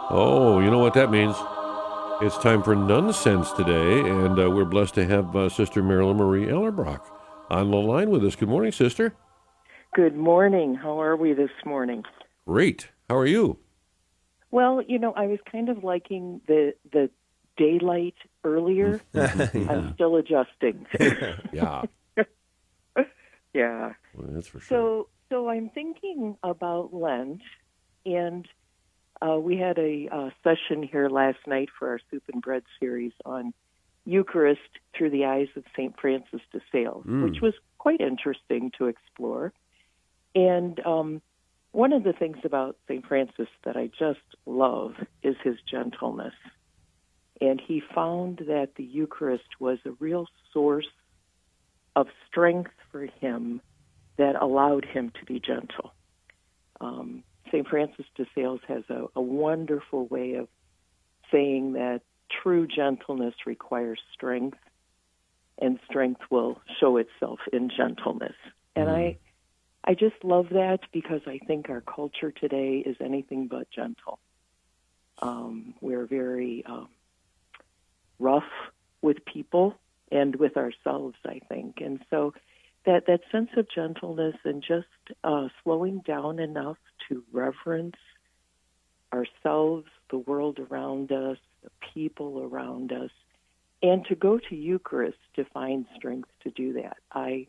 Oh, you know what that means. It's time for Nun Sense today, and we're blessed to have Sister Marilyn Marie Ellerbrock on the line with us. Good morning, Sister. Good morning. How are we this morning? Great. How are you? Well, I was kind of liking the daylight earlier. I'm still adjusting. Yeah. Yeah. Well, that's for sure. So I'm thinking about Lent, and we had a session here last night for our Soup and Bread series on Eucharist through the eyes of St. Francis DeSales, which was quite interesting to explore. And one of the things about St. Francis that I just love is his gentleness. And he found that the Eucharist was a real source of strength for him that allowed him to be gentle. St. Francis de Sales has a wonderful way of saying that true gentleness requires strength, and strength will show itself in gentleness. And I just love that because I think our culture today is anything but gentle. We're very rough with people and with ourselves, I think. And so that sense of gentleness and just slowing down enough to reverence ourselves, the world around us, the people around us, and to go to Eucharist to find strength to do that. I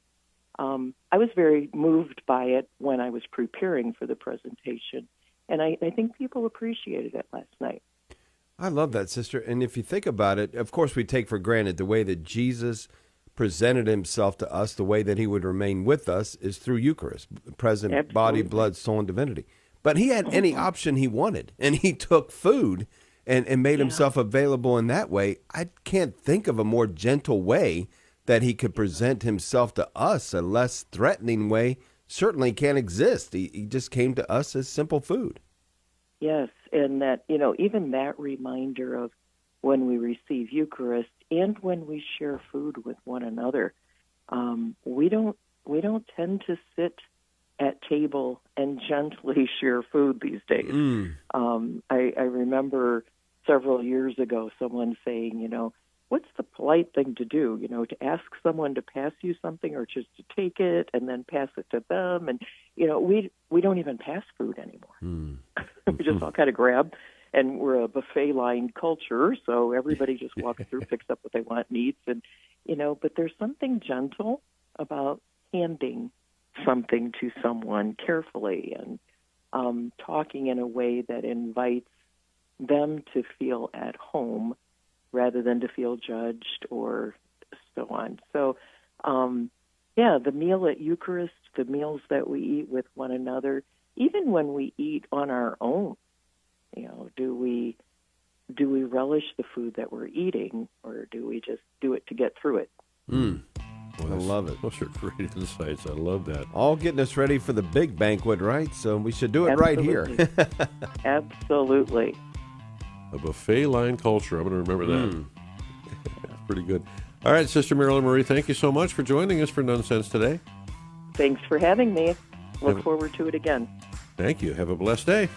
was very moved by it when I was preparing for the presentation, and I think people appreciated it last night. I love that, Sister. And if you think about it, of course we take for granted the way that Jesus presented himself to us, the way that he would remain with us is through Eucharist, present Absolutely. Body, blood, soul, and divinity. But he had any option he wanted, and he took food and made himself available in that way. I can't think of a more gentle way that he could present himself to us. A less threatening way certainly can't exist. He just came to us as simple food. Yes, and that, even that reminder of when we receive Eucharist and when we share food with one another, we don't tend to sit at table and gently share food these days. I remember several years ago someone saying, what's the polite thing to do? To ask someone to pass you something or just to take it and then pass it to them. And, we don't even pass food anymore. We just all kind of grab. And we're a buffet-lined culture, so everybody just walks through, picks up what they want and eats. And, but there's something gentle about handing something to someone carefully and talking in a way that invites them to feel at home rather than to feel judged or so on. So, the meal at Eucharist, the meals that we eat with one another, even when we eat on our own, do we relish the food that we're eating, or do we just do it to get through it? Well, I love it. Those are great insights. I love that. All getting us ready for the big banquet, right? So we should do it right here. Absolutely. A buffet-line culture. I'm going to remember that. Pretty good. All right, Sister Marilyn Marie, thank you so much for joining us for Nun Sense today. Thanks for having me. Look forward to it again. Thank you. Have a blessed day.